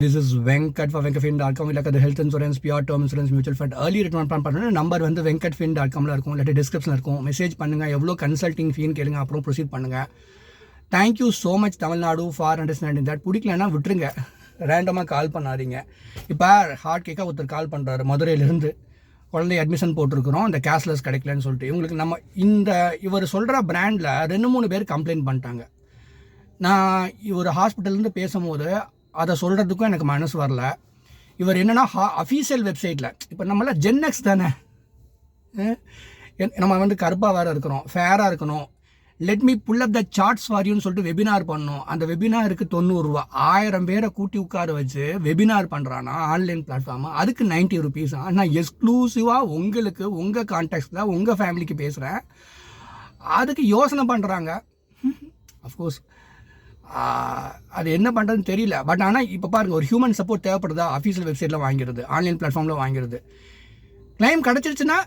This is Venkat for venkatfin.com. Like the health insurance, pure term insurance, mutual fund, early return plan பண்ணனும். Number வந்து venkatfin.com ல இருக்கும். இல்ல டிஸ்கிரிப்ஷன்ல இருக்கும். மெசேஜ் பண்ணுங்க. எவ்வளவு கன்சல்டிங் ஃபீன்னு கேளுங்க. அப்புறம் ப்ரொசீட் பண்ணுங்க. Thank you so much Tamil Nadu for understanding that. பிடிக்கலன்னா விட்டுருங்க. ரேண்டமாக கால் பண்ணாதீங்க. இப்போ ஹார்ட் கேக்காக ஒருத்தர் கால் பண்ணுறாரு மதுரையிலேருந்து. குழந்தை அட்மிஷன் போட்டிருக்கிறோம், இந்த கேஷ்லெஸ் கிடைக்கலன்னு சொல்லிட்டு. இவங்களுக்கு நம்ம இவர் சொல்கிற பிராண்டில் 2-3 பேர் கம்ப்ளைண்ட் பண்ணிட்டாங்க. நான் ஒரு ஹாஸ்பிட்டல்லேருந்து பேசும்போது அதை சொல்கிறதுக்கும் எனக்கு மனசு வரல. இவர் என்னென்னா அஃபீஷியல் வெப்சைட்டில், இப்போ நம்மளாம் ஜென்எக்ஸ் தானே, நம்ம வந்து கருப்பாக வேறு இருக்கிறோம், ஃபேராக இருக்கணும், let me pull up the charts for சொல்லிட்டு வெபினார் பண்ணணும். அந்த வெபினாருக்கு 90 ரூபா. 1000 பேரை கூட்டி உட்கார வச்சு வெபினார் பண்ணுறான்னா ஆன்லைன் பிளாட்ஃபார்மா, அதுக்கு 90 ருபீஸா. நான் எக்ஸ்க்ளூசிவாக உங்களுக்கு உங்கள் கான்டாக்ட்ஸில் உங்கள் ஃபேமிலிக்கு பேசுகிறேன், அதுக்கு யோசனை பண்ணுறாங்க. அஃப்கோர்ஸ் அது என்ன பண்ணுறதுன்னு தெரியல. பட் ஆனால் இப்போ பாருங்கள், ஒரு ஹியூமன் சப்போர்ட் தேவைப்படுதா? அஃபீஷியல் வெப்சைட்டில் வாங்கிறது, ஆன்லைன் பிளாட்ஃபார்மில் வாங்கிறது. கிளைம் கிடச்சிருச்சுன்னா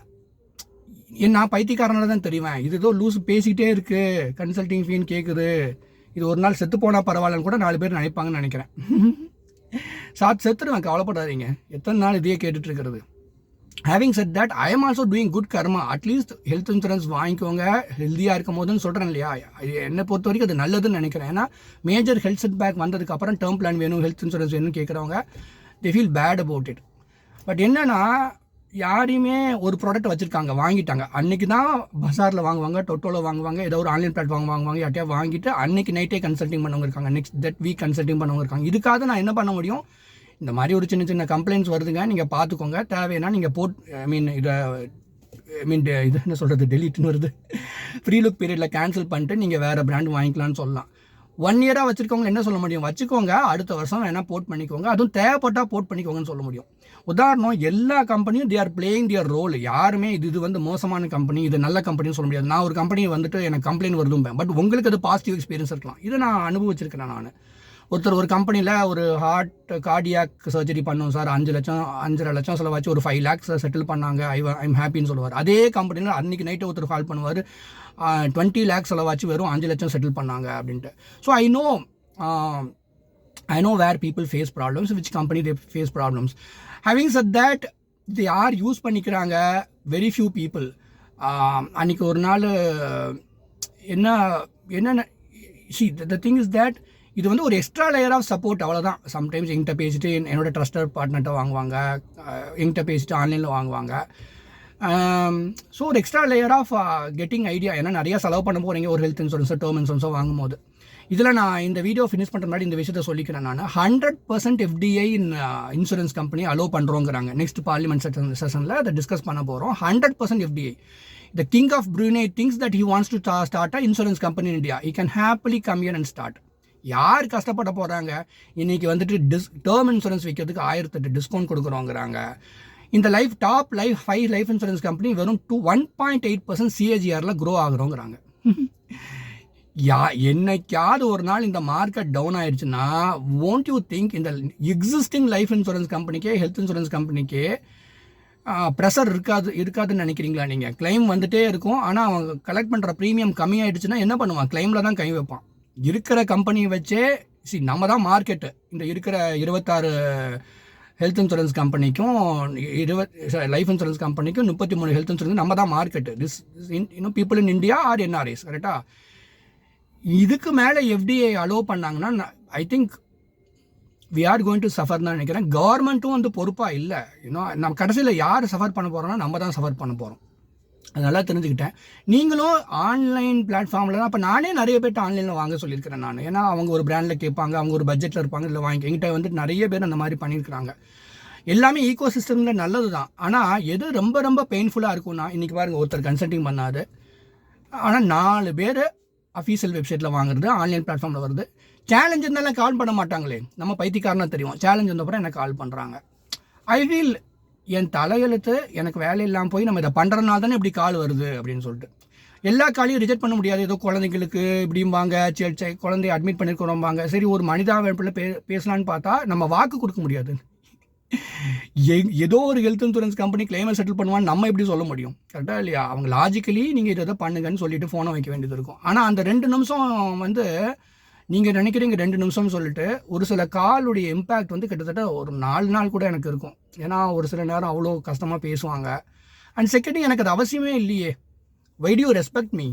நான் பைத்தியக்காரனால தான் தெரியுவேன். இது ஏதோ லூஸ் பேசிக்கிட்டே இருக்குது, கன்சல்டிங் ஃபீன்னு கேட்குது, இது ஒரு நாள் செத்து போனால் பரவாயில்லன்னு கூட 4 பேர் நினைப்பாங்கன்னு நினைக்கிறேன். செத்துருவேன், கவலைப்படாதீங்க. எத்தனை நாள் இதையே கேட்டுட்டு இருக்கிறது. Having set that, I am also doing good karma. At least health insurance வாங்கிக்கோங்க, ஹெல்த்தியாக இருக்கும் போதுன்னு சொல்கிறேன் இல்லையா. என்னை பொறுத்த வரைக்கும் அது நல்லதுன்னு நினைக்கிறேன். ஏன்னா மேஜர் ஹெல்த் செட் பேக் வந்ததுக்கப்புறம் டேர்ம் பிளான் வேணும், ஹெல்த் இன்சூரன்ஸ் வேணும்னு கேட்குறவங்க they feel bad about it. But என்னென்னா, யாரையுமே ஒரு ப்ராடக்ட் வச்சுருக்காங்க, வாங்கிட்டாங்க, அன்றைக்கி தான் பஸாரில் வாங்குவாங்க, டொட்டோவில் வாங்குவாங்க, ஏதோ ஒரு ஆன்லைன் பிளாட்ஃபார்ம் வாங்குவாங்க, யார்ட்டையா வாங்கிட்டு அன்றைக்கி நைட்டே கன்சல்டிங் பண்ணவங்க இருக்காங்க, நெக்ஸ்ட் தட் வீக் கன்சல்டிங் பண்ணவங்க இருக்காங்க. இதுக்காக நான் என்ன பண்ண முடியும்? இந்த மாதிரி ஒரு சின்ன சின்ன கம்ப்ளைண்ட்ஸ் வருதுங்க, நீங்கள் பார்த்துக்கோங்க. தேவைன்னா நீங்கள் இது என்ன சொல்கிறது, டெலிட்னு வருது, ஃப்ரீ லுக் பீரியடில் கேன்சல் பண்ணிட்டு நீங்கள் வேறு பிராண்ட் வாங்கிக்கலான்னு சொல்லலாம். 1 இயராக வச்சுருக்கவங்க என்ன சொல்ல முடியும்? வச்சுக்கோங்க, அடுத்த வருஷம் வேணால் போர்ட் பண்ணிக்கோங்க, அதுவும் தேவைப்பட்டால் போர்ட் பண்ணிக்கோங்கன்னு சொல்ல முடியும். உதாரணம், எல்லா கம்பெனியும் they are playing their role. யாருமே இது வந்து மோசமான கம்பெனி, இது நல்ல கம்பெனின்னு சொல்ல முடியாது. நான் ஒரு கம்பெனியை வந்துட்டு எனக்கு கம்ப்ளைண்ட் வருதும்பேன், பட் உங்களுக்கு அது பாசிட்டிவ் எக்ஸ்பீரியன்ஸ் இருக்கலாம். இதை நான் அனுபவிச்சிருக்கேன். நான் ஒரு கம்பெனியில் ஒரு கார்டியாக் சர்ஜரி பண்ணோம் சார், 5 லட்சம் செலவாச்சு, ஒரு 5 lakhs செட்டில் பண்ணாங்க, ஐம் ஹாப்பின்னு சொல்லுவார். அதே கம்பெனியில் அன்றைக்கி நைட்டு ஒருத்தர் கால் பண்ணுவார், 20 lakhs செலவாச்சு, வெறும் 5 லட்சம் செட்டில் பண்ணாங்க அப்படின்ட்டு. So I know where people face problems, which company they face problems. Having said that, they are use பண்ணிக்கிறாங்க very few people. அன்றைக்கி ஒரு நாள் என்ன see the thing is that இது வந்து ஒரு எக்ஸ்ட்ரா லேயர் ஆஃப் சப்போர்ட், அவ்வளோதான். சம்டைம்ஸ் எங்கிட்ட பேசிட்டு என்னோட ட்ரஸ்டட் பார்ட்னர்கிட்ட வாங்குவாங்க, எங்கிட்ட பேசிட்டு ஆன்லைனில் வாங்குவாங்க. ஸோ ஒரு extra layer of getting idea. ஏன்னா நிறையா செலவு பண்ண போகிறீங்க ஒரு ஹெல்த் இன்சூரன்ஸோ டேர்ம் இன்சூரன்ஸோ வாங்கும்போது. இதில் நான் இந்த வீடியோ ஃபினிஷ் பண்ணுற முன்னாடி இந்த விஷயத்தை சொல்லிக்கிறேன். நான் 100% FDI இன்சூரன்ஸ் கம்பெனி அலோவ் பண்ணுறோங்கிறாங்க. நெக்ஸ்ட் பார்லிமெண்ட் செஷனில் அதை டிஸ்கஸ் பண்ண போகிறோம். 100% FDI. The king of Brunei thinks that he wants to start an insurance company in India. He can happily come here and start. யார் கஷ்டப்பட போகிறாங்க? இன்றைக்கி வந்துட்டு டேர்ம் இன்சூரன்ஸ் வைக்கிறதுக்கு 1008 டிஸ்கவுண்ட் கொடுக்குறோங்கிறாங்க. இந்த டாப் 5 லைஃப் இன்சூரன்ஸ் கம்பெனி வெறும் 1.8% CAGRல க்ரோ ஆகுறோங்கிறாங்க. என்னைக்காவது ஒரு நாள் இந்த மார்க்கெட் டவுன் ஆயிடுச்சுன்னா, won't you think இந்த எக்ஸிஸ்டிங் லைஃப் இன்சூரன்ஸ் கம்பெனிக்கே, ஹெல்த் இன்சூரன்ஸ் கம்பெனிக்கே ப்ரெஷர் இருக்காதுன்னு நினைக்கிறீங்களா? நீங்கள் கிளைம் வந்துட்டே இருக்கும், ஆனால் அவங்க கலெக்ட் பண்ணுற ப்ரீமியம் கம்மியாயிடுச்சுன்னா என்ன பண்ணுவான்? கிளைமில் தான் கை வைப்பான். இருக்கிற கம்பெனியை வச்சே நம்ம தான் மார்க்கெட்டு. இந்த இருக்கிற 26 ஹெல்த் இன்சூரன்ஸ் கம்பெனிக்கும் லைஃப் இன்சூரன்ஸ் கம்பெனிக்கும் 33 ஹெல்த் இன்சூரன்ஸ் நம்ம தான் market. People in India are NRIs, கரெக்டாக? இதுக்கு மேலே FDI அலோவ் பண்ணாங்கன்னா I think we are going to suffer தான் நினைக்கிறேன். கவர்மெண்ட்டும் வந்து பொறுப்பாக இல்லை. நம்ம கடைசியில் யார் சஃபர் பண்ண போகிறோன்னா நம்ம தான் சஃபர் பண்ண போகிறோம். அதெல்லாம் தெரிஞ்சுக்கிட்டேன். நீங்களும் ஆன்லைன் பிளாட்ஃபார்மில் தான். இப்போ நானே நிறைய பேர்ட்டு ஆன்லைனில் வாங்க சொல்லியிருக்கிறேன் நான். ஏன்னா அவங்க ஒரு பிராண்டில் கேட்பாங்க, அவங்க ஒரு பட்ஜெட்டில் இருப்பாங்க, இதில் வாங்கி எங்கிட்ட வந்துட்டு நிறைய பேர் அந்த மாதிரி பண்ணியிருக்கிறாங்க. எல்லாமே ஈகோ சிஸ்டமில் நல்லது தான். ஆனால் எது ரொம்ப ரொம்ப பெயின்ஃபுல்லாக இருக்கும்னா, இன்றைக்கி பாருங்கள், ஒருத்தர் கன்சல்டிங் பண்ணாது, ஆனால் 4 பேர் அஃபீஷியல் வெப்சைட்டில் வாங்குறது, ஆன்லைன் பிளாட்ஃபார்மில் வருது. சேலஞ்ச் இருந்தாலும் கால் பண்ண மாட்டாங்களே, நம்ம பைத்தியக்காரனா தெரியும். சேலஞ்ச் வந்தப்பறம் எனக்கு கால் பண்ணுறாங்க. ஐ ஃபீல் என் தலையெழுத்து, எனக்கு வேலை இல்லாமல் போய் நம்ம இதை பண்ணுறதுனால தானே இப்படி கால் வருது அப்படின்னு சொல்லிட்டு. எல்லா காலையும் ரிஜெக்ட் பண்ண முடியாது. ஏதோ குழந்தைங்களுக்கு இப்படிம்பாங்க, சரி குழந்தைய அட்மிட் பண்ணியிருக்கிறோம்பாங்க. சரி, ஒரு மனிதாபிப்பில் பேசலான்னு பார்த்தா நம்ம வாக்கு கொடுக்க முடியாது. ஏதோ ஒரு ஹெல்த் இன்சூரன்ஸ் கம்பெனி கிளைமை செட்டில் பண்ணுவான்னு நம்ம எப்படி சொல்ல முடியும்? கரெக்டாக இல்லையா? அவங்க லாஜிக்கலி நீங்கள் இதை பண்ணுங்கன்னு சொல்லிட்டு ஃபோனை வைக்க வேண்டியது இருக்கும். ஆனால் அந்த 2 நிமிஷம் வந்து நீங்கள் நினைக்கிறீங்க 2 நிமிஷம்னு சொல்லிட்டு, ஒரு சில காலுடைய இம்பேக்ட் வந்து கிட்டத்தட்ட ஒரு 4 நாள் கூட எனக்கு இருக்கும். ஏன்னா ஒரு சில நேரம் அவ்வளோ கஷ்டமாக பேசுவாங்க. அண்ட் செகண்ட், எனக்கு அது அவசியமே இல்லையே. Why do you respect me?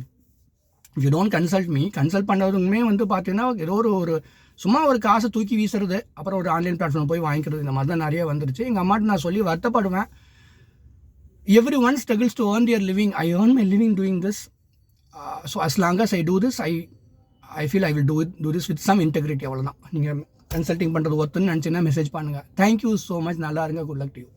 If you don't consult me, consult பண்ணுறதுமே வந்து பார்த்தீங்கன்னா ஏதோ ஒரு சும்மா ஒரு காசை தூக்கி வீசுறது, அப்புறம் ஒரு ஆன்லைன் பிளாட்ஃபார்ம் போய் வாங்கிக்கிறது, இந்த மாதிரி தான் நிறைய வந்துருச்சு. எங்கள் அம்மாட்ட நான் சொல்லி வருத்தப்படுவேன். Everyone struggles to earn their living. I earn my living doing this. So as long as I do this, I feel I will do this with some integrity. அவ்வளோதான். நீங்கள் கன்சல்ட்டிங் பண்ணுறது ஒத்துன்னு நினச்சிங்கன்னா மெசேஜ் பண்ணுங்கள். Thank you so much. நல்லா இருங்க. Good luck to you.